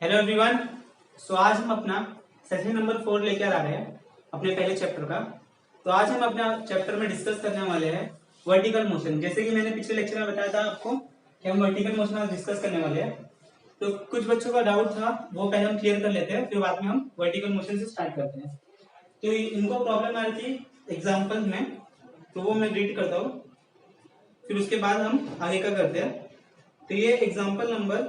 Hello everyone. सो आज हम अपना सेशन नंबर 4 लेकर आ रहे हैं अपने पहले चैप्टर का। तो आज हम अपना चैप्टर में डिस्कस करने वाले हैं वर्टिकल मोशन। जैसे कि मैंने पिछले लेक्चर में बताया था आपको कि हम वर्टिकल मोशन आज डिस्कस करने वाले हैं। तो कुछ बच्चों का डाउट था, वो पहले हम क्लियर कर लेते हैं, फिर बाद में हम वर्टिकल मोशन से स्टार्ट करते हैं। तो इनको प्रॉब्लम आ रही थी एग्जाम्पल में, तो वो मैं रीड करता हूँ, फिर उसके बाद हम आगे का करते हैं। तो ये एग्जाम्पल नंबर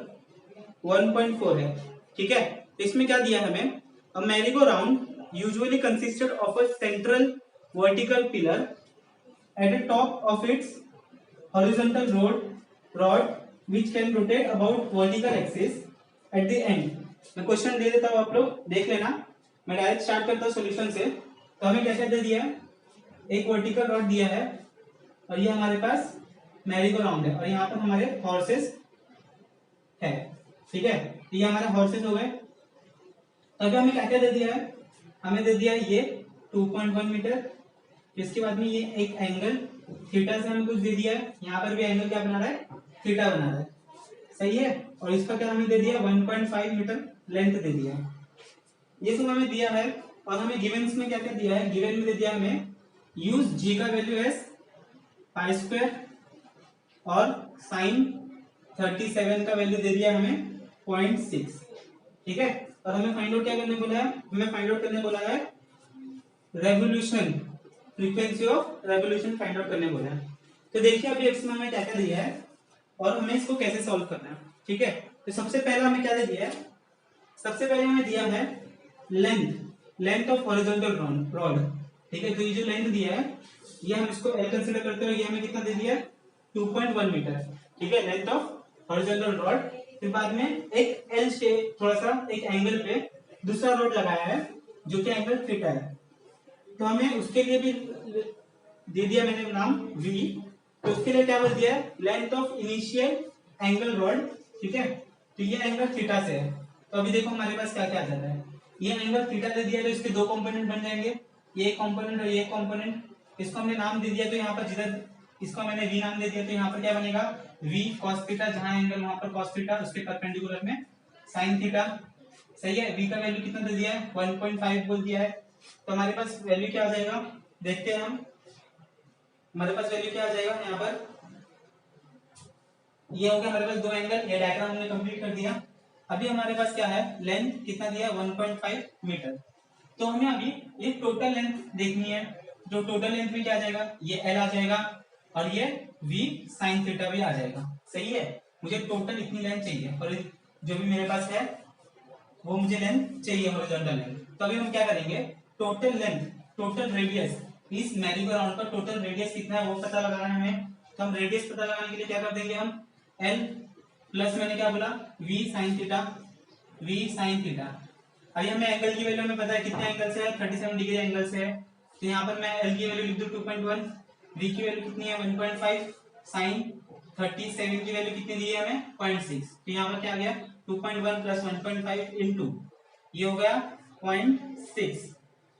1.4 है, ठीक है। तो इसमें क्या दिया है हमें, a merry go round usually consisted of a central vertical pillar at the top of its horizontal rod which can rotate about vertical axis at the end. मैं क्वेश्चन दे देता हूँ, आप लोग देख लेना। मैं डायरेक्ट स्टार्ट करता हूँ सॉल्यूशन से। तो हमें क्या क्या दे दिया है, एक वर्टिकल रॉड दिया है और ये हमारे पास मैरीगो राउंड है और यहाँ पर हमारे हॉर्सेस है, ठीक है। तो ये हमारे हॉर्सेस हो गए। तो अभी हमें क्या क्या दे दिया है, हमें दे दिया है ये 2.1 मीटर। इसके बाद में ये एक एंगल थीटा से हमें कुछ दे दिया है, यहाँ पर भी एंगल क्या बना रहा है, थीटा बना रहा है, सही है। और इसका क्या हमें दे दिया, 1.5 मीटर लेंथ दे दिया है। ये सब हमें दिया है। और हमें गिवेंस में क्या क्या दिया है, गिवन में दे दिया हमें यूज जी का वैल्यू एस पाई स्क्वायर और साइन 37 का वैल्यू दे दिया हमें 0.6, ठीक है। और हमें फाइंड आउट क्या करने बोला है, हमें फाइंड आउट करने बोला है revolution, frequency of revolution find out करने बोला है। तो देखिए अभी इसमें हमें क्या क्या दिया है और हमें इसको कैसे सॉल्व करना है, ठीक है। तो सबसे पहला हमें क्या दे दिया है, सबसे पहले हमें दिया है लेंथ ऑफ हॉरिजॉन्टल रॉड, ठीक है। तो ये जो लेंथ दिया है ये हम इसको एल कंसीडर करते हैं, ये हमें कितना दे दिया है 2.1 मीटर, ठीक है, लेंथ ऑफ हॉरिजॉन्टल रॉड। फिर बाद में एक एल शेप थोड़ा सा एक एंगल पे दूसरा रॉड लगाया है जो कि एंगल थीटा है। तो हमें उसके लिए भी दे दिया मैंने नाम वी। तो उसके लिए क्या बोल दिया है, length of initial angle rod, ठीक है। तो ये एंगल थीटा से है। तो अभी देखो हमारे पास क्या क्या आ जाता है, ये एंगल थीटा दे दिया तो इसके दो कंपोनेंट बन जाएंगे, ये कंपोनेंट और ये कंपोनेंट। इसको हमने नाम दे दिया, तो यहाँ पर जिधर इसको मैंने वी नाम दे दिया, तो यहाँ पर क्या बनेगा वी कॉस थीटा, जहां एंगल वहां पर कॉस थीटा, उसके परपेंडिकुलर में साइन थीटा, सही है। वी का वैल्यू कितना दे दिया है 1.5 बोल दिया है। तो हमारे पास वैल्यू क्या आ जाएगा, देखते हैं हम, हमारे पास वैल्यू क्या आ जाएगा यहाँ पर, ये हो गया हमारे पास दो एंगल, ये डायग्राम हमने कंप्लीट कर दिया। अभी हमारे पास क्या है, लेंथ कितना दिया 1.5 मीटर। तो हमें अभी ये टोटल लेंथ देखनी है। जो टोटल लेंथ में क्या आ जाएगा, ये एल आ जाएगा और ये वी साइन थीटा भी आ जाएगा, सही है। मुझे टोटल इतनी लेंथ चाहिए और जो भी मेरे पास है वो मुझे लेंथ चाहिए, हॉरिजॉन्टल लेंथ। तो अभी हम क्या करेंगे, टोटल लेंथ, टोटल रेडियस, इस मैरीगो राउंड का टोटल रेडियस कितना है वो पता लगाना है हमें। तो हम रेडियस पता लगाने के लिए क्या कर देंगे, हम एल प्लस मैंने क्या बोला v sine theta, v sine theta. अभी हमें एंगल की वैल्यू हमें पता है कितने एंगल से है, 37 डिग्री एंगल से है। तो यहाँ पर मैं एल की वैल्यू लिख दूं 2.1, वी की वैल्यू कितनी है 1.5, साइन 37 की वैल्यू कितनी दी है हमें 0.6। तो यहाँ पर क्या आ गया 2.1 प्लस 1.5 इंटू ये हो गया 0.6।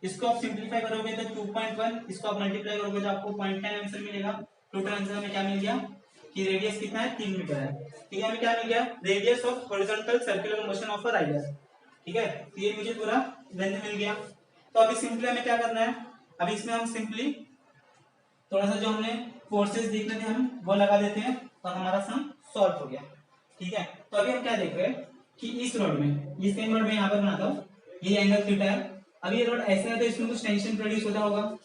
इसको आप सिंप्लीफाई करोगे तो 2.1, इसको आप मल्टीप्लाई करोगे तो आपको 0.10 आंसर मिलेगा। टोटल आंसर हमें क्या मिल गया कि रेडियस कितना है 3 मीटर है। ठीक है, हमें क्या मिल गया, radius of horizontal circular motion of a rider, ठीक है। तो ये मुझे पूरा लेंथ मिल गया। तो अभी सिंपली हमें क्या करना है, अभी इसमें हम सिंपली थोड़ा सा जो हमने फोर्सेस देखने थे हम वो लगा देते हैं और हमारा सम सॉल्व हो गया, ठीक है। तो अभी हम क्या देख रहे हैं कि इस रोड में, ये सेम रोड में यहाँ पर बनाता हूँ, ये एंगल थीटा है। अब ये रोड ऐसा है तो इसमें कुछ टेंशन प्रोड्यूस होता होगा,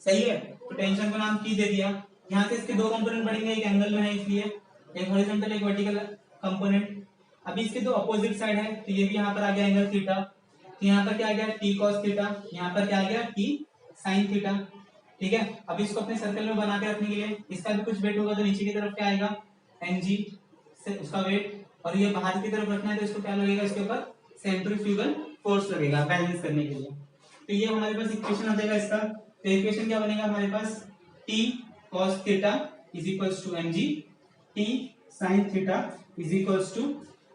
सही है। तो टेंशन को नाम की दे दिया। यहाँ से इसके दो कंपोनेंट बढ़ेंगे, एक एंगल में है इसलिए, एक हॉरिजॉन्टल एक वर्टिकल कंपोनेंट। अभी इसके दो अपोजिट साइड है, तो ये भी यहाँ पर आ गया एंगल थीटा। तो यहाँ पर क्या आ गया टी कॉस थीटा, यहाँ पर क्या आ गया टी साइन थीटा, ठीक है। अब इसको अपने सर्कल में बना के रखने के लिए इसका भी कुछ वेट होगा, तो नीचे की तरफ क्या आएगा एन जी से उसका वेट, और ये बाहर की तरफ रखना है तो इसको क्या लगेगा, इसके ऊपर सेंट्रीफ्यूगल फोर्स लगेगा बैलेंस करने के लिए। तो ये हमारे पास इक्वेशन आ जाएगा इसका। तो इक्वेशन क्या बनेगा हमारे पास, T cos theta is equals to M G T sine theta is equals to,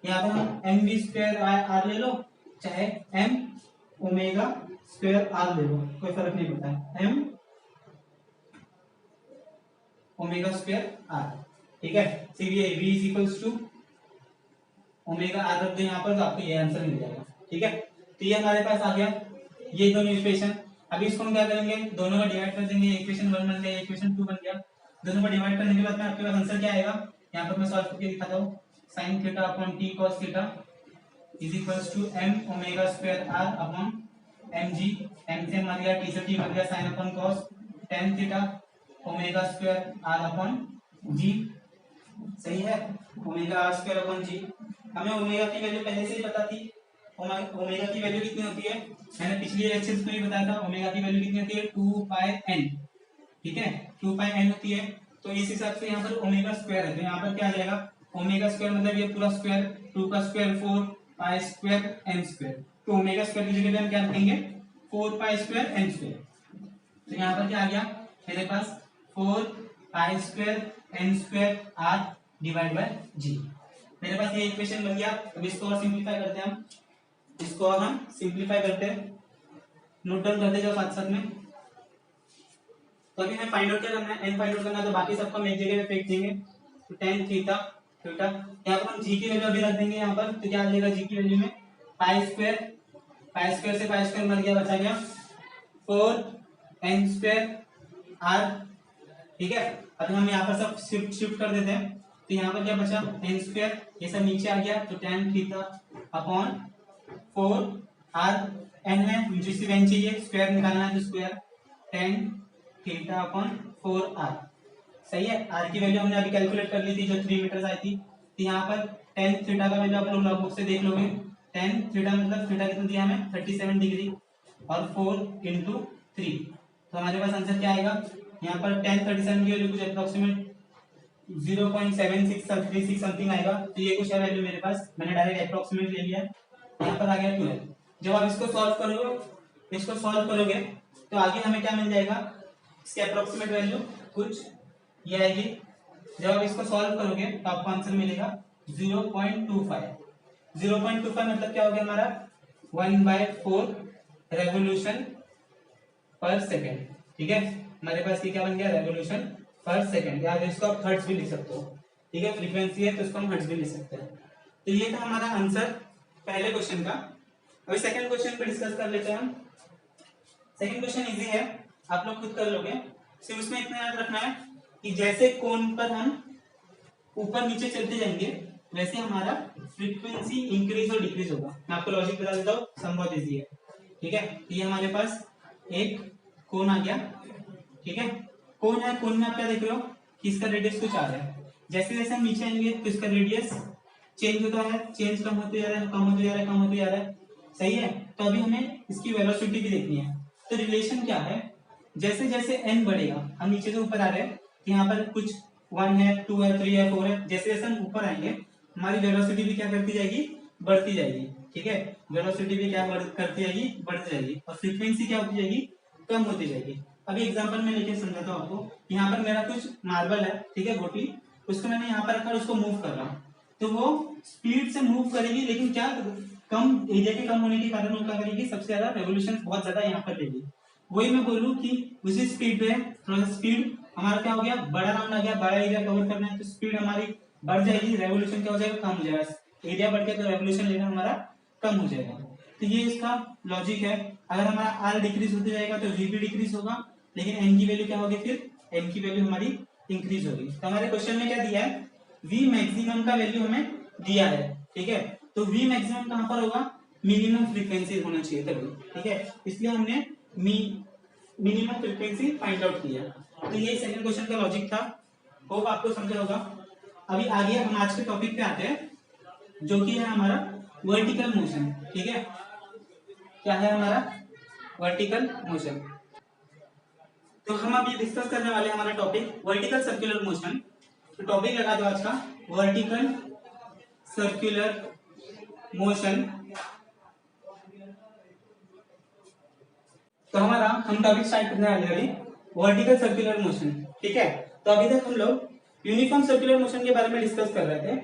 यहाँ पर हम एम वी स्क्वायर आर ले लो, चाहे एम ओमेगा स्क्वायर आर ले लो, कोई फर्क नहीं पड़ता, एम ओमेगा स्क्वायर आर, ठीक है। See V is equals to omega R रख दो यहाँ पर, तो आपको ये आंसर मिल जाएगा। ठीक है, तो ये हमारे पास आ गया ये दोनों इक्वेशन। अभी इसको हम क्या करेंगे, दोनों को डिवाइड कर देंगे, इक्वेशन 1 बन गया, इक्वेशन 2 बन गया। दोनों को डिवाइड करने के बाद में आपके पास आंसर क्या आएगा, यहाँ पर मैं सॉल्व करके दिखाता हूँ। sin theta upon t cos theta is equals to m omega square r upon mg। m से मर गया, t से t बन गया, sin upon cos tan theta omega square r upon g। सही है, omega r square upon g। हमें omega की वैल्यू पहले से ही पता थी। ओमेगा की वैल्यू कितनी होती है, मैंने पिछली लेक्चर्स में ही बताया था। ओमेगा की वैल्यू कितनी होती है, 2 पाई n। ठीक है, 2 पाई n होती है। तो इस हिसाब से यहाँ पर ओमेगा स्क्वायर है, तो यहाँ पर क्या आ जाएगा, ओमेगा स्क्वायर मतलब ये पूरा स्क्वायर, 2 का square 4 pi square n square. तो ओमेगा स्क्वायर की जगह पे हम क्या रखेंगे, 4 पाई स्क्वायर n स्क्वायर। तो यहाँ पर क्या आ गया मेरे पास, 4 pi square n square r divide by g। मेरे पास ये इक्वेशन बन गया। अब इसको और सिंपलीफाई करते हैं हम, इसको और हम सिंपलीफाई करते हैं, नोट डाउन करते जाओ साथ साथ में। तो अभी हमें फाइंड आउट क्या करना है, n फाइंड आउट करना है, तो बाकी सबको हम एक जगह पे फेंक देंगे। तो tan थीटा थीटा यहाँ पर हम g की वैल्यू अभी रख देंगे यहाँ पर। तो क्या आ जाएगा g की वैल्यू में, पाई स्क्वायर से पाई स्क्वायर मर गया, बचा गया 4 n स्क्वायर r। ठीक है, अब हम यहाँ पर सब शिफ्ट कर देते हैं। तो यहाँ पर क्या बचा, n स्क्वायर, ये सब नीचे आ गया। तो tan theta upon 4 r, n है मुझे सिर्फ n चाहिए, स्क्वायर निकालना है तो square tan theta upon 4 r। सही है, r की वैल्यू हमने अभी कैलकुलेट कर ली थी जो 3 मीटर आई थी। तो यहाँ पर tan थीटा का वैल्यू आप लोग लॉग बुक से देख लोगे। tan थीटा मतलब थीटा कितना दिया हमें, 37 डिग्री, और 4 इंटू 3। तो हमारे पास आंसर क्या आएगा, यहाँ पर tan 37 की वैल्यू कुछ अप्रोक्सीमेट 0.7636 समथिंग आएगा। तो ये कुछ है वैल्यू मेरे पास, मैंने डायरेक्ट अप्रोक्सीमेट ले लिया। यहाँ पर आ गया 12। जब आप इसको सॉल्व करोगे तो आगे हमें क्या मिल जाएगा, इसकी अप्रोक्सीमेट वैल्यू कुछ ये आएगी। जब आप इसको सॉल्व करोगे तो आपको आंसर मिलेगा 0.25। 0.25 मतलब क्या हो गया हमारा, 1/4 रेवोल्यूशन पर सेकेंड। ठीक है, हमारे पास ये क्या बन गया, रेवोल्यूशन पर सेकेंड, या इसको आप हर्ट्ज भी लिख सकते हो। ठीक है, फ्रीक्वेंसी है तो इसको हम हर्ट्ज भी लिख सकते हैं। तो ये था हमारा आंसर पहले क्वेश्चन का। अभी सेकंड क्वेश्चन पे डिस्कस कर लेते हैं हम। सेकंड क्वेश्चन इजी है, आप लोग खुद कर लोगे। सिर्फ उसमें इतना याद रखना है कि जैसे कोण पर हम ऊपर नीचे चलते जाएंगे वैसे हमारा फ्रीक्वेंसी इंक्रीज और डिक्रीज होगा। मैं आपको लॉजिक बता देता हूँ, सम बहुत इजी है। ठीक है, ये हमारे पास एक कोण आ गया। ठीक है, कोण है, कोण में आप क्या देख रहे हो कि इसका रेडियस कुछ आ रहा है। जैसे जैसे हम नीचे आएंगे तो इसका रेडियस चेंज होता है, चेंज कम होते जा रहा है, कम होते जा रहा है, कम होते जा रहा है। सही है, तो अभी हमें इसकी वेलोसिटी भी देखनी है। तो रिलेशन क्या है, जैसे जैसे n बढ़ेगा, हम नीचे से ऊपर आ रहे हैं, यहाँ पर कुछ 1 है, 2 है, 3 है, 4 है, जैसे जैसे हम ऊपर आएंगे हमारी वेलोसिटी भी क्या करती जाएगी, बढ़ती जाएगी। ठीक है, वेलोसिटी भी क्या करती जाएगी, बढ़ती जाएगी, और फ्रीक्वेंसी क्या होती जाएगी, कम होती जाएगी। अभी एग्जांपल में लेके समझाता हूँ आपको। यहाँ पर मेरा कुछ मार्बल है, ठीक है, गोटी, उसको मैंने यहाँ पर रखा, उसको मूव कर रहा हूँ, तो वो स्पीड से मूव करेगी, लेकिन क्या कम एरिया के कम होने के कारण वो क्या करेगी, सबसे ज्यादा रेवोल्यूशन बहुत ज्यादा यहाँ पर लेगी। वही मैं बोलूँ कि उसी स्पीड पे थोड़ा सा स्पीड हमारा क्या हो गया, बड़ा राउंड आ गया, बड़ा एरिया कवर करना है, तो स्पीड हमारी बढ़ जाएगी, रेवोल्यूशन क्या हो जाएगा, कम हो जाएगा। एरिया बढ़ गया तो रेवोल्यूशन लेना हमारा कम हो जाएगा। तो ये इसका लॉजिक है। अगर हमारा आर डिक्रीज होते जाएगा तो वी भी डिक्रीज होगा, लेकिन एन की वैल्यू क्या होगी, फिर एन की वैल्यू हमारी इंक्रीज होगी। तो हमारे क्वेश्चन में क्या दिया है, वी मैक्सिमम का वैल्यू हमें दिया है। ठीक है, तो वी मैक्सिमम कहां पर होगा, मिनिमम फ्रीक्वेंसी होना चाहिए तभी। ठीक है, इसलिए हमने मिनिमम फ्रीक्वेंसी फाइंड आउट किया। तो ये सेकंड क्वेश्चन का लॉजिक था, होप आपको समझ होगा। अभी आगे हम आज के टॉपिक पे आते हैं, जो कि है हमारा वर्टिकल मोशन। ठीक है, क्या है हमारा वर्टिकल मोशन। तो हम अभी डिस्कस करने वाले हैं हमारा टॉपिक वर्टिकल सर्कुलर मोशन। तो टॉपिक लगा दो आज का, वर्टिकल सर्कुलर मोशन। तो हमारा हम टॉपिक स्टार्ट करने वाले हैं अभी वर्टिकल सर्कुलर मोशन। ठीक है, तो अभी तक हम लोग यूनिफॉर्म सर्कुलर मोशन के बारे में डिस्कस कर रहे थे।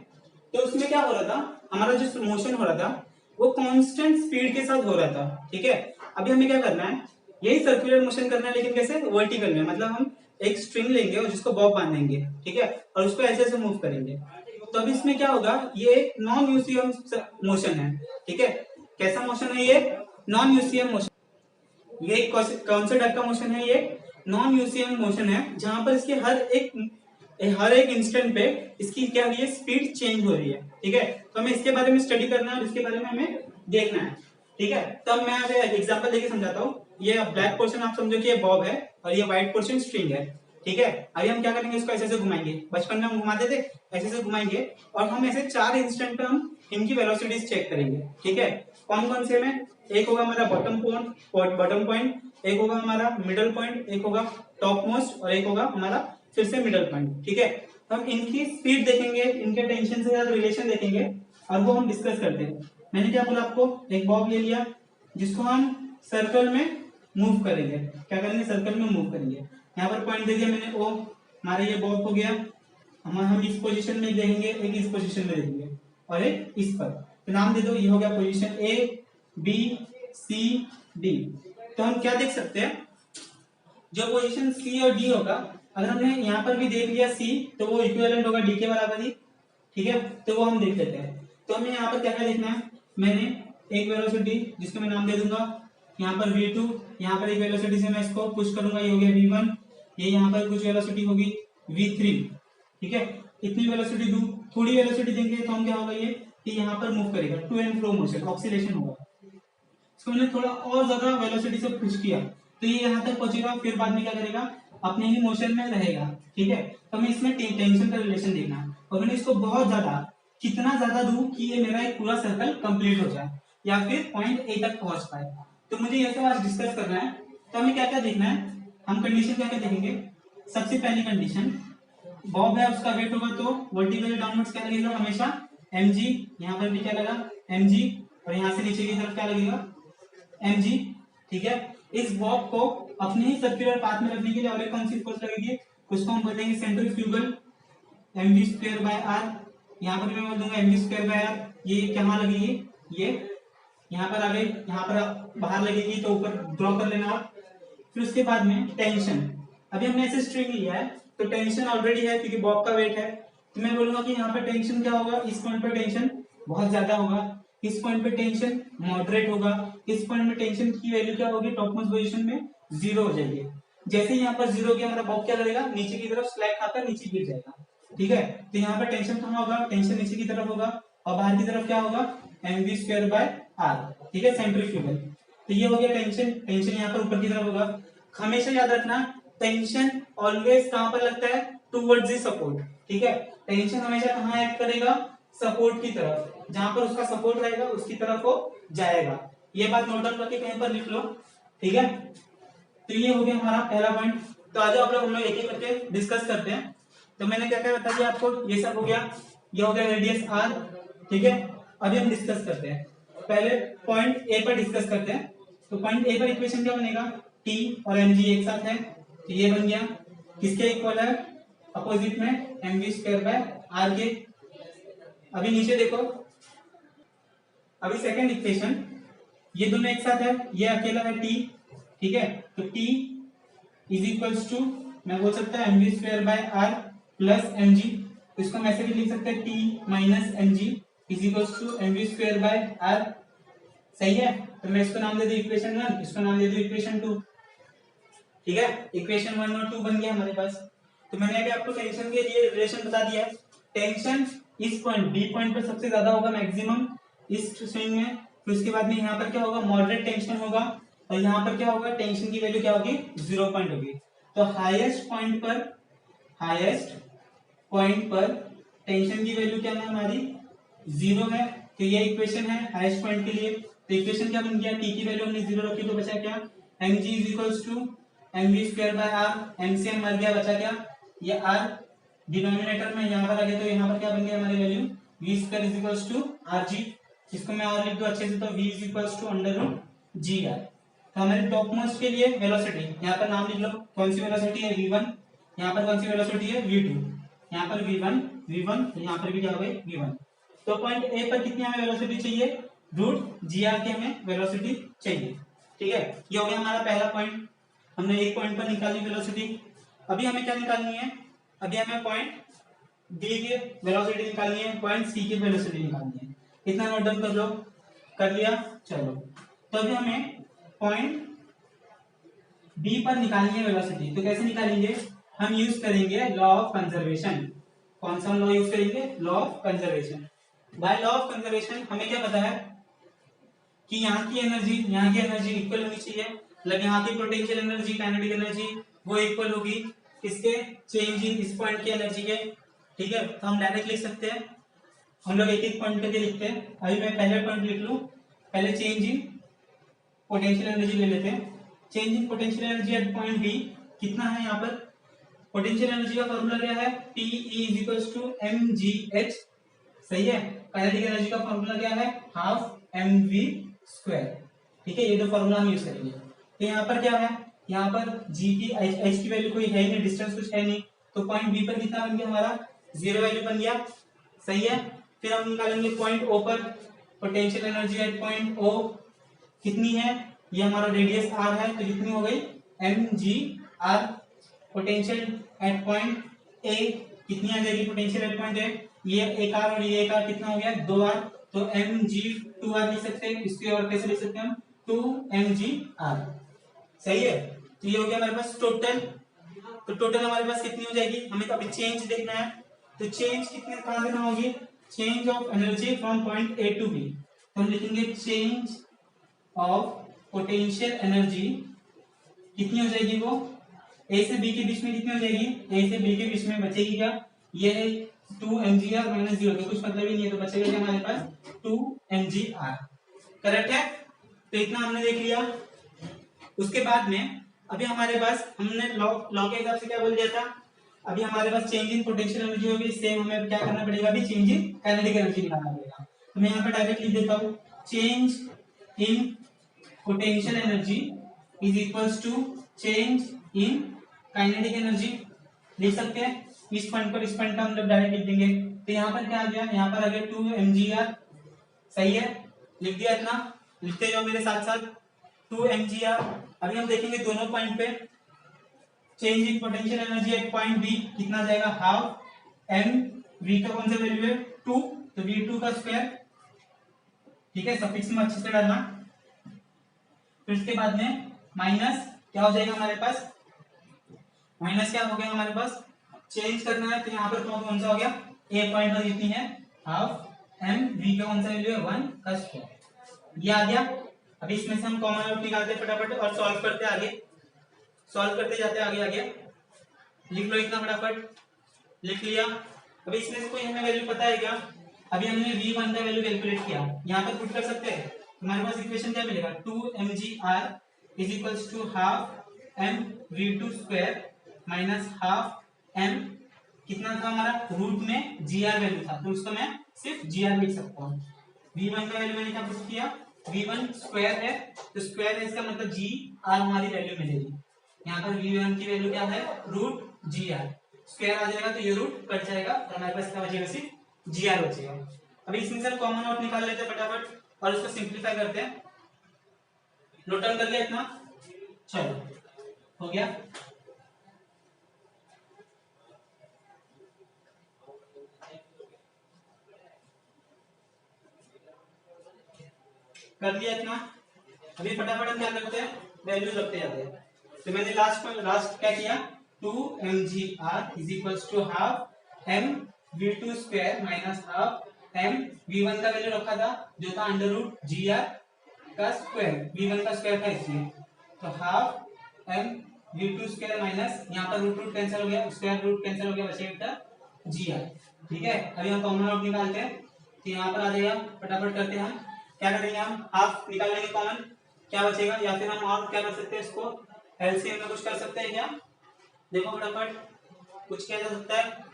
तो उसमें क्या हो रहा था, हमारा जो मोशन हो रहा था वो कांस्टेंट स्पीड के साथ हो रहा था। ठीक है, अभी हमें क्या करना है, यही सर्कुलर मोशन करना है, लेकिन कैसे, वर्टिकल में। मतलब हम एक स्ट्रिंग लेंगे और जिसको बॉब बांधेंगे, ठीक है, और उसको ऐसे ऐसे मूव करेंगे। तो अब इसमें क्या होगा, ये एक नॉन यूनिफॉर्म मोशन है, ठीक है। कैसा मोशन है ये, नॉन यूनिफॉर्म मोशन। ये कौन से टाइप का मोशन है, ये नॉन यूनिफॉर्म मोशन है, जहां पर इसके हर एक इंस्टेंट पे इसकी क्या हो रही है, स्पीड चेंज हो रही है, ठीक है। तो हमें इसके बारे में स्टडी करना है और इसके बारे में हमें देखना है, ठीक है। तब मैं अभी एग्जांपल देके समझाता हूँ। ये ब्लैक पोर्शन आप समझो कि ये बॉब है और ये व्हाइट पोर्शन स्ट्रिंग है, ठीक है। अभी हम क्या करेंगे, इसको ऐसे ऐसे घुमाएंगे, बचपन में हम घुमाते थे, ऐसे ऐसे घुमाएंगे और हम ऐसे 4 इंस्टेंट पे हम इनकी वेलोसिटीज चेक करेंगे, ठीक है। कौन कौन से में, एक होगा हमारा बॉटम पॉइंट, एक होगा हमारा मिडल पॉइंट, एक होगा टॉप मोस्ट और एक होगा हमारा फिर से मिडल पॉइंट, ठीक है। तो हम इनकी स्पीड देखेंगे, इनके टेंशन से ज्यादा रिलेशन देखेंगे और वो हम डिस्कस करते हैं। मैंने क्या बोला आपको, एक बॉब ले लिया जिसको हम सर्कल में मूव करेंगे, क्या करेंगे, सर्कल में मूव करेंगे। यहाँ पर पॉइंट दे दिया मैंने ओ, हमारा ये बॉब हो गया। हम इस पोजीशन में देखेंगे, एक इस पोजीशन में देखेंगे और एक इस पर, तो नाम दे दो, ये हो गया position A B C D. तो हम क्या देख सकते हैं, जो पोजीशन सी और डी होगा, अगर हमने यहाँ पर भी देख लिया सी, तो वो इक्विवेलेंट होगा डी के बराबर ही, ठीक है। तो वो हम देख लेते हैं। तो हमें यहाँ पर क्या क्या देखना है, मैंने एक वेलोसिटी जिसको मैं नाम दे दूंगा यहाँ पर v2, यहाँ पर एक वेलोसिटी से मैं इसको पुश करूंगा, ये हो गया v1, ये यहाँ पर कुछ वेलोसिटी होगी v3, ठीक है। इतनी वेलोसिटी दूं, थोड़ी वेलोसिटी देंगे तो हम क्या होगा, ये कि यहाँ पर मूव करेगा, to and fro motion, oscillation होगा। इसको मैंने थोड़ा और ज्यादा वेलोसिटी से पुश किया तो ये यहाँ तक पहुंचेगा, फिर बाद में क्या करेगा, अपने ही मोशन में रहेगा, ठीक है। तो हमें इसमें टेंशन का रिलेशन देखना है और मैंने इसको बहुत ज्यादा, कितना ज्यादा दूं कि ये मेरा एक पूरा सर्कल कंप्लीट हो जाए या फिर पॉइंट ए तक पहुंच पाए। तो मुझे ये सब आज डिस्कस करना है। तो हमें क्या क्या देखना है, हम कंडीशन क्या क्या देखेंगे। सबसे पहली कंडीशन, बॉब है उसका वेट होगा तो वर्टिकल डाउनवर्ड्स क्या लगेगा हमेशा mg, यहाँ पर भी क्या लगा mg और यहाँ से नीचे की तरफ क्या लगेगा mg, ठीक है। इस बॉब को अपने ही सर्कुलर पाथ में रखने के लिए और एक कौन सी फोर्स लगेगी, उसको हम बोलेंगे सेंट्रीफ्यूगल mv²/r। यहाँ पर मैं बोल दूंगा mv²/r, ये कहाँ लगेगी, ये यहाँ पर आ गई, यहाँ पर बाहर लगेगी तो ऊपर ड्रॉ कर लेना आप। फिर उसके बाद में टेंशन, अभी हमने ऐसे स्ट्रिंग लिया है तो टेंशन ऑलरेडी है क्योंकि बॉब का वेट है, तो मैं बोलूंगा कि यहाँ पे टेंशन क्या होगा, इस पॉइंट पे टेंशन बहुत ज्यादा होगा, इस पॉइंट पे टेंशन मॉडरेट होगा, इस पॉइंट में टेंशन की वैल्यू क्या होगी, टॉप मोस्ट पोजीशन में 0 हो जाएगी। जैसे ही यहाँ पर 0 गया हमारा बॉब क्या करेगा, नीचे की तरफ स्लैग खाकर नीचे गिर जाएगा, ठीक है। तो यहाँ पर टेंशन कहाँ होगा, टेंशन नीचे की तरफ होगा और बाहर की तरफ क्या होगा mv²/r, ठीक है, सेंट्रीफ्यूगल। तो ये हो गया टेंशन, टेंशन यहाँ पर ऊपर की तरफ होगा। हमेशा याद रखना टेंशन ऑलवेज कहां पर लगता है, टूवर्ड्स द सपोर्ट, ठीक है। टेंशन हमेशा कहां एक्ट करेगा, सपोर्ट की तरफ, जहां पर उसका सपोर्ट रहेगा उसकी तरफ वो जाएगा। ये बात नोट डाउन करके कहीं पर लिख लो, ठीक है। तो ये हो गया हमारा पहला पॉइंट। तो आज आप लोग हम लोग एक एक करके डिस्कस करते हैं। तो मैंने क्या क्या बता दिया आपको, ये सब हो गया, ये हो गया रेडियस r, ठीक है। अभी हम डिस्कस करते हैं, पहले पॉइंट ए पर डिस्कस करते हैं। तो पॉइंट ए पर इक्वेशन क्या बनेगा, t और mg एक साथ है तो ये बन गया, किसके इक्वल है, अपोजिट में mv²/r के। अभी नीचे देखो, अभी सेकंड इक्वेशन, ये दोनों एक साथ है, ये अकेला है t, ठीक है। तो t इज इक्वल्स टू, मैं बोल सकता है mv²/r प्लस mg, इसको हम ऐसे भी लिख सकते हैं t minus mg is equals to mv²/r, सही है। तो मैं इसको नाम दे दूं इक्वेशन 1, इसको नाम दे दूं इक्वेशन 2, ठीक है। इक्वेशन 1 और 2 बन गया हमारे पास। तो मैंने अभी आपको टेंशन के लिए रिलेशन बता दिया है, टेंशन इस पॉइंट बी पॉइंट पर सबसे ज्यादा होगा मैक्सिमम इस स्विंग में, फिर उसके बाद में यहाँ पर क्या होगा, मॉडरेट टेंशन होगा और यहाँ पर क्या होगा, टेंशन की वैल्यू क्या होगी, 0 पॉइंट होगी। तो हाईएस्ट पॉइंट पर टेंशन की वैल्यू क्या है हमारी, 0 है। तो ये इक्वेशन है हाईएस्ट पॉइंट के लिए। तो इक्वेशन क्या बन गया, टी की वैल्यू हमने 0 रखी तो बचा क्या, mg is equals to mv²/r, mcm मर गया, बचा क्या, ये r डिनोमिनेटर में यहाँ पर आ गया तो यहाँ पर क्या बन गया हमारी value, v² is equals to rg। इसको मैं और लिख दूं अच्छे से, तो v is equals to √gr। तो हमारे टॉप मोस्ट के लिए वेलोसिटी, यहाँ पर नाम लिख लो, कौन सी वेलोसिटी है, v1, यहाँ पर कौन सी वेलोसिटी है, v2, यहाँ पर v1, यहाँ पर भी क्या हो गई, v1। तो पॉइंट ए पर कितनी हमें वेलोसिटी चाहिए, √gr की हमें वेलोसिटी चाहिए, ठीक है। ये हो गया हमारा पहला पॉइंट, हमने एक पॉइंट पर निकाली वेलोसिटी। अभी हमें क्या निकालनी है, अभी हमें पॉइंट डी की वेलोसिटी निकालनी है, पॉइंट सी की वेलोसिटी निकालनी है। इतना नोट डाउन कर लो। कर लिया? चलो, तो अभी हमें पॉइंट बी पर निकालनी है वेलोसिटी। तो कैसे निकालेंगे? हम यूज करेंगे लॉ ऑफ कंजर्वेशन। कौन सा लॉ यूज करेंगे? Law of conservation. By law of conservation हमें क्या पता है कि यहाँ की एनर्जी इक्वल होनी चाहिए, मतलब यहाँ की पोटेंशियल एनर्जी, काइनेटिक एनर्जी वो इक्वल होगी इसके चेंज इन इस पॉइंट की एनर्जी के। ठीक है, तो हम डायरेक्ट लिख सकते हैं। हम लोग एक एक पॉइंट करके लिखते हैं। अभी मैं पहले पॉइंट लिख लूं। पहले चेंज इन पोटेंशियल एनर्जी ले लेते हैं। Change in potential energy at point B कितना है? यहाँ पर पोटेंशियल एनर्जी का फॉर्मूला क्या है? P E = mgh। सही है। काइनेटिक एनर्जी का फॉर्मूला क्या है? Half mv²। ठीक है, ये दो फॉर्मूला हम यूज करेंगे। तो यहाँ पर क्या है? यहाँ पर g की h की वैल्यू कोई है नहीं, डिस्टेंस कुछ है नहीं, तो पॉइंट बी पर कितना बन गया हमारा? 0 वैल्यू बन गया। सही है। फिर हम निकालेंगे पॉइंट ओ पर potential energy at point O कितनी है? ये हमारा रेडियस r है, तो कितनी हो गई? mgr। Potential at point A कितनी आ जाएगी? पोटेंशियल एट पॉइंट ए, ये एक आर और ये एक आर, कितना हो गया? 2r। तो mg2r लिख सकते हैं। इसके और कैसे लिख सकते हैं हम? 2mgr। सही है। तो ये हो गया हमारे पास टोटल। तो टोटल हमारे पास कितनी हो जाएगी? हमें तो अभी चेंज देखना है। तो चेंज कितने कहां देना होगी? Change of energy from point A to B. तो हम लिखेंगे चेंज ऑफ पोटेंशियल एनर्जी कितनी हो जाएगी? वो ए से बी के बीच में कितनी हो जाएगी? ए से बी के बीच में बचेगी क्या? ये है 2mgr - 0, तो कुछ मतलब ही नहीं है, तो बचेगा क्या हमारे पास? 2mgr। करेक्ट है। तो इतना हमने देख लिया। उसके बाद में अभी हमारे पास हमने लॉ के हिसाब से क्या बोल दिया था? अभी हमारे पास चेंज इन पोटेंशियल एनर्जी होगी, सेम हमें क्या करना पड़ेगा? अभी चेंज इन काइनेटिक एनर्जी निकालना पड़ेगा। तो मैं यहाँ पर डायरेक्ट लिख देता हूँ, change in potential energy is equals to change in kinetic energy. लिख सकते हैं। इस पॉइंट पर इस पॉइंट का हम लोग डायरेक्ट लिख देंगे। तो यहाँ पर क्या आ गया? यहाँ पर आ गया 2mgr। सही है, लिख दिया इतना। लिखते जाओ मेरे साथ साथ, 2mgr। अभी हम देखेंगे दोनों पॉइंट पे change in potential energy at point B कितना आ जाएगा? हाफ एम वी का कौन सा वैल्यू है? 2, तो v2 का स्क्वायर। ठीक है, सफिक्स में अच्छे से डालना। फिर उसके बाद में माइनस क्या हो जाएगा हमारे पास? माइनस क्या हो गया हमारे पास? चेंज करना है, तो यहाँ पर कौन सा हो गया? ए पॉइंट पर कितनी है? हाफ एम वी का कौन सा वैल्यू है? 1 का स्क्वायर। ये आ गया। अभी इसमें से हम कॉमन आउट निकालते हैं फटाफट और सॉल्व करते हैं आगे। सॉल्व करते जाते हैं आगे आगे। लिख लो इतना फटाफट। लिख लिया। अभी इसमें से कोई हमें वैल्यू पता है क्या? अभी हमने v1 का वैल्यू कैलकुलेट किया, यहाँ पर पुट कर सकते हैं। हमारे पास इक्वेशन क्या मिलेगा? 2mgr is equals to half M v2² minus half M कितना था हमारा? रूट में gr वैल्यू था, तो उसको मैं सिर्फ gr लिख सकता हूँ। v1 का वैल्यू मैंने क्या पुट किया? v1 स्क्वायर है, तो स्क्वायर है इसका मतलब gr हमारी वैल्यू मिलेगी। यहाँ पर v1 की वैल्यू क्या है? Root gr। स्क्वायर आ जाएगा तो ये रूट कट जाएगा और हमारे पास क्या बचेगा? सिर्फ gr बचेगा। अभी इसमें से कॉमन आउट निकाल लेते हैं फटाफट और इसको सिंप्लीफाई करते हैं। नोट डाउन कर लिया इतना? चलो, हो गया। कर लिया इतना? अभी फटाफट हम क्या करते हैं? वैल्यूज रखते जाते हैं। तो मैंने लास्ट क्या किया? 2mgr is equals to half M v2² minus half M v1 का वैल्यू रखा था जो था अंडर रूट gr का स्क्वायर, v1 का स्क्वायर था इसलिए। तो हाफ एम v2² माइनस यहाँ पर रूट कैंसिल हो गया, स्क्वायर रूट कैंसिल हो गया, बचेगा gr। ठीक है, अभी हम कॉमन आउट निकालते हैं। तो यहाँ पर आ जाएगा, फटाफट करते हैं। हम क्या करेंगे? हम हाफ निकाल लेंगे कॉमन, क्या बचेगा? या फिर हम और क्या कर सकते हैं? इसको एलसीएम में कुछ कर सकते हैं क्या? देखो फटाफट कुछ किया जा सकता है।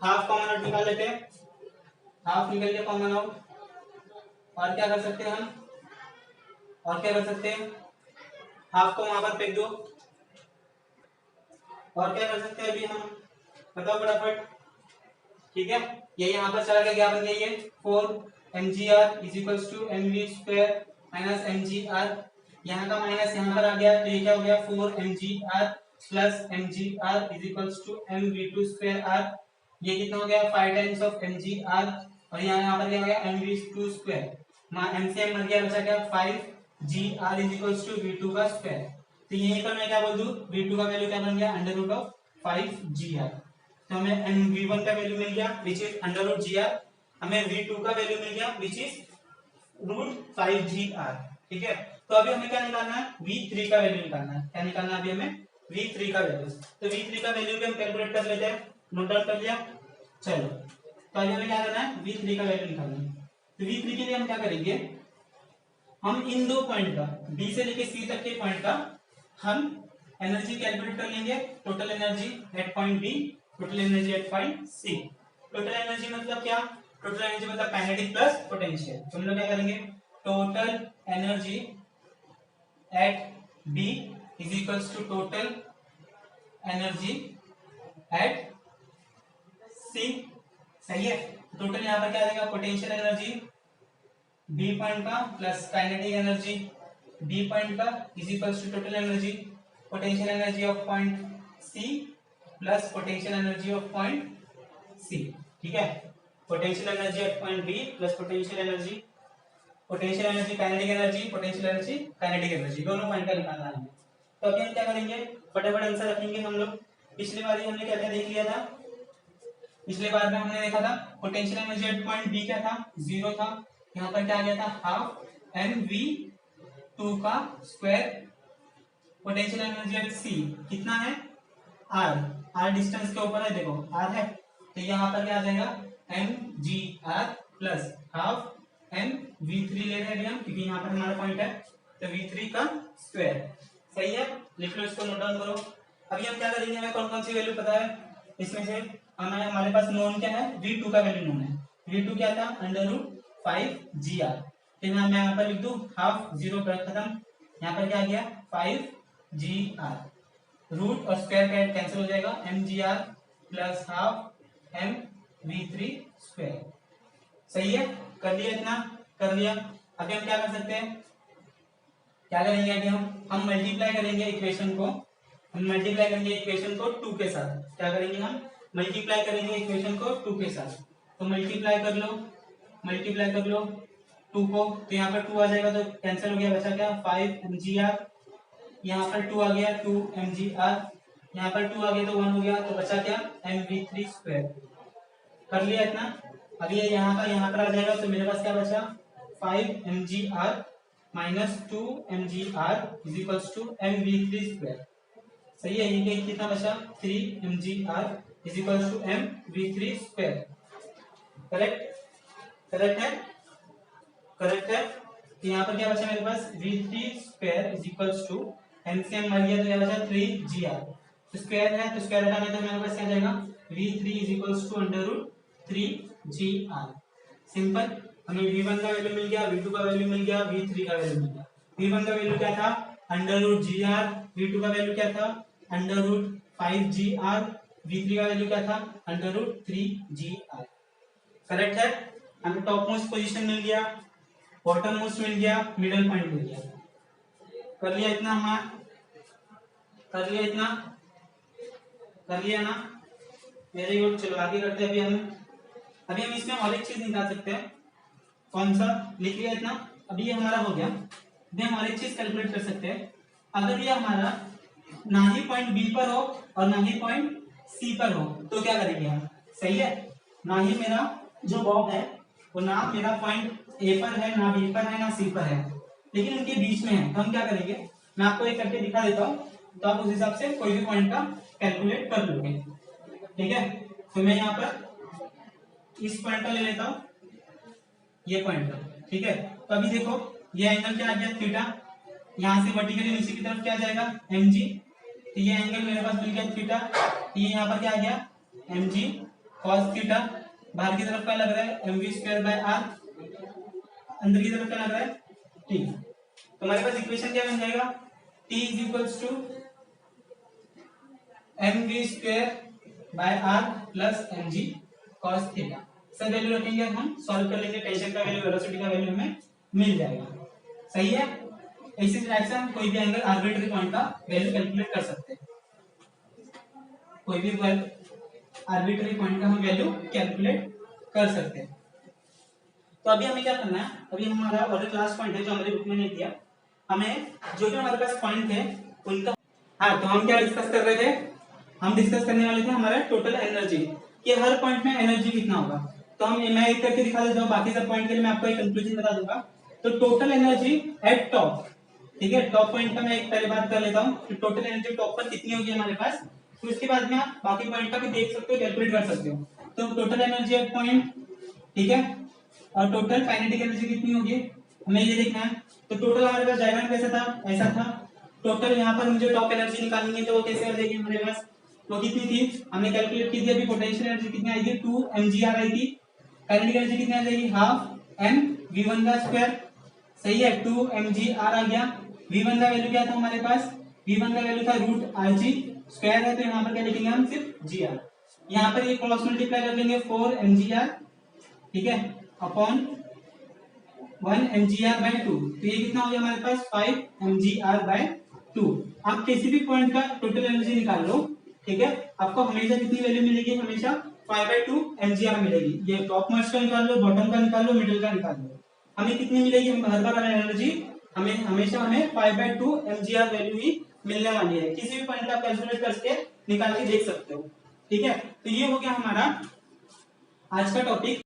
हाफ कॉमन आउट निकाल लेते हैं। हाफ निकल लिया कॉमन आउट। और क्या कर सकते हैं हम? और क्या कर सकते हैं? हाफ को वहां पर फेंक दो। और क्या कर सकते हैं अभी हम? बताओ फटाफट। ठीक है, ये यहाँ पर चला गया, क्या बन गया? ये 4mgr is equals to mv² minus mgr। यहाँ का माइनस यहाँ पर आ गया, तो ये क्या हो गया? 4mgr plus mgr is equals to mv2² r। ये कितना हो गया 5 टाइम्स ऑफ mgr, और यहाँ पर क्या हो गया mv2 स्क्वायर, एमसीएम मर गया, बचा क्या 5gr is equals to v2 का स्क्वायर। तो यहीं पर मैं क्या बोल दूं, v2 का वैल्यू क्या बन गया अंडर रूट ऑफ 5gr। तो हमें v1 का वैल्यू मिल गया which is under root gr, हमें v2 का वैल्यू मिल गया विच इज रूट 5gr। ठीक है, तो अभी हमें क्या निकालना है, v3 का वैल्यू निकालना है। क्या निकालना है अभी हमें, v3 का वैल्यू। तो v3 का वैल्यू भी हम कैलकुलेट कर लेते हैं, नोट डाउन कर लिया। चलो, तो अभी हमें क्या करना है, v3 का वैल्यू निकालना है। तो v3 के लिए हम क्या करेंगे, हम इन दो पॉइंट का b से लेके c तक के पॉइंट का हम एनर्जी कैलकुलेट कर लेंगे। Total energy at point B, total energy at point C. Total energy मतलब क्या, टोटल एनर्जी मतलब काइनेटिक प्लस पोटेंशियल। तो हम लोग क्या करेंगे, total energy at B is equals to total energy at C. सही है, टोटल यहाँ पर क्या आ जाएगा, पोटेंशियल एनर्जी बी पॉइंट का plus kinetic energy B point का is equals to total energy potential energy of point C plus potential energy of point C. ठीक है, potential energy at point B plus potential energy kinetic energy potential energy kinetic energy, दोनों point का निकालना है। तो अभी हम क्या करेंगे, फटाफट आंसर रखेंगे हम लोग। पिछली बार हमने क्या क्या देख लिया था, पिछले बार में हमने देखा था potential energy at point B क्या था, 0 था। यहाँ पर क्या आ गया था, हाफ एम वी 2 का स्क्वायर। पोटेंशियल एनर्जी एट सी कितना है, आर डिस्टेंस के ऊपर है, देखो आर है, तो यहाँ पर क्या आ जाएगा M G R plus half M v3 ले रहे हैं हम, क्योंकि यहाँ पर हमारा पॉइंट है, तो v3 का स्क्वायर। सही है, लिख लो इसको, नोट डाउन करो। अभी हम क्या करेंगे, हमें कौन कौन सी वैल्यू पता है, इसमें से हमारे पास नोन क्या है, v2 का वैल्यू नोन है। v2 क्या था, अंडर रूट 5gr। फिर मैं यहाँ पर लिख दूं हाफ, 0 पर खत्म, यहाँ पर क्या आ गया 5gr, रूट और स्क्वायर कैंसिल हो जाएगा, mgr plus half M v3 square. सही है, कर लिया, इतना कर लिया। अभी हम क्या कर सकते हैं, क्या करेंगे, अभी हम मल्टीप्लाई करेंगे इक्वेशन को, हम मल्टीप्लाई करेंगे इक्वेशन को 2 के साथ। क्या करेंगे, हम मल्टीप्लाई करेंगे इक्वेशन को 2 के साथ। तो मल्टीप्लाई कर लो 2 को, तो यहाँ पर 2 आ जाएगा तो कैंसिल हो गया, बचा क्या 5mgr, यहाँ पर 2 आ गया 2mgr, यहाँ पर 2 आ गया तो 1 हो गया, तो बचा क्या mv3 स्क्वायर। कर लिया इतना। अभी यहाँ पर आ जाएगा, तो मेरे पास क्या बचा 5mgr minus 2mgr is equals to mv3 square. सही है, ये कितना बचा 3mgr is equals to mv3 square. Correct है। तो यहाँ पर क्या बचा मेरे पास v3 square is equals to एमसीएम मर गया, तो क्या बचा 3gr, तो स्क्वायर है, तो स्क्वायर हटाने तो मेरे पास क्या जाएगा v3 is equals to under root 3gr। Simple, हमें v1 का वैल्यू मिल गया, v2 का वैल्यू मिल गया, v3 का वैल्यू मिल गया। v1 का वैल्यू क्या था अंडर रूट gr, v2 का वैल्यू क्या था अंडर रूट 5gr, v3 का वैल्यू क्या था अंडर रूट 3gr। करेक्ट है, हमें टॉप मोस्ट पोजीशन मिल गया, बॉटम मोस्ट मिल गया, मिडल पॉइंट मिल गया। कर लिया इतना, कर लिया ना, वेरी गुड। चलो आगे करते हैं। अभी हम इसमें और एक चीज निकाल सकते हैं, कौन सा, लिख लिया इतना। अभी ये हमारा हो गया, अभी हम और एक चीज कैलकुलेट कर सकते हैं। अगर ये हमारा ना ही पॉइंट बी पर हो और ना ही पॉइंट सी पर हो, तो क्या करेंगे हम, सही है, ना ही मेरा जो बॉब है वो ना मेरा पॉइंट ए पर है, ना बी पर है, ना सी पर है, लेकिन उनके बीच में है, तो हम क्या करेंगे, मैं आपको एक करके दिखा देता हूँ, तो आप उस हिसाब से कोई भी पॉइंट का कैलकुलेट कर लोगे। ठीक है, तो मैं यहाँ पर इस पॉइंट का ले लेता हूँ, ये पॉइंट का। ठीक है, तो अभी देखो ये एंगल क्या आ गया थीटा, यहाँ से वर्टिकली नीचे की तरफ क्या जाएगा mg, तो ये एंगल मेरे पास मिल गया थीटा, ये यहाँ पर क्या आ गया mg cos थीटा, बाहर की तरफ क्या लग रहा है mv स्क्वायर बाय r, अंदर की तरफ क्या लग रहा है t। तो हमारे पास इक्वेशन क्या बन जाएगा, t is equals to mv square by r plus mg cos theta. सब वैल्यू रखेंगे, हम सॉल्व कर लेंगे, टेंशन का वैल्यू वेलोसिटी का वैल्यू हमें मिल जाएगा। सही है, इसी तरह से हम कोई भी एंगल आर्बिट्रेरी पॉइंट का वैल्यू कैलकुलेट कर सकते हैं, कोई भी आर्बिट्ररी पॉइंट का हम वैल्यू कैलकुलेट कर सकते हैं। तो अभी हमें क्या करना है, अभी हमारा ऑलरेडी लास्ट पॉइंट है जो हमारे बुक में नहीं दिया, हमें जो जो हमारे पास पॉइंट थे उनका, हाँ तो हम क्या डिस्कस कर रहे थे, हम डिस्कस करने वाले थे हमारा टोटल एनर्जी कि हर पॉइंट में एनर्जी कितना होगा। तो हम मैं एक करके दिखा देता हूँ, बाकी सब पॉइंट के लिए मैं आपको एक कंक्लूजन बता दूंगा। तो टोटल एनर्जी एट टॉप, ठीक है, टॉप पॉइंट का मैं एक पहले बात कर लेता हूँ कि टोटल एनर्जी टॉप पर कितनी होगी हमारे पास, तो उसके बाद में आप बाकी पॉइंट का भी देख सकते हो, कैलकुलेट कर सकते हो। तो टोटल एनर्जी एट पॉइंट, ठीक है, और टोटल काइनेटिक एनर्जी कितनी होगी हमें ये देखना है। तो टोटल हमारे पास डायग्राम कैसा था, ऐसा था। टोटल यहाँ पर मुझे टॉप एनर्जी निकालनी है तो वो कैसे आ जाएगी हमारे पास, वो कितनी थी हमने कैलकुलेट की थी अभी, पोटेंशियल एनर्जी कितनी आई थी 2 mgr आई थी। काइनेटिक एनर्जी कितनी आ जाएगी हाफ m v1 का स्क्वायर, सही है, 2 mgr आ गया। v1 का वैल्यू क्या था हमारे पास, v1 का वैल्यू था रूट rg स्क्वायर है, तो यहाँ पर क्या लिखेंगे हम सिर्फ gr, यहाँ पर ये क्रॉस मल्टीप्लाई कर लेंगे 4 mgr, ठीक है, अपॉन 1 mgr by 2, तो ये कितना हो गया हमारे पास 5 mgr by 2। आप किसी भी पॉइंट का टोटल एनर्जी निकाल लो, ठीक है, आपको हमेशा कितनी वैल्यू मिलेगी, हमेशा 5/2 mgr मिलेगी। ये टॉप मोस्ट का निकाल लो, बॉटम का निकाल लो, मिडिल का निकाल लो, हमें कितनी मिलेगी, हम हर बार एनर्जी हमें हमेशा हमें 5/2 mgr वैल्यू ही मिलने वाली है। किसी भी पॉइंट का आप कैलकुलेट करके निकाल के देख सकते हो, ठीक है। तो ये हो गया हमारा आज का टॉपिक।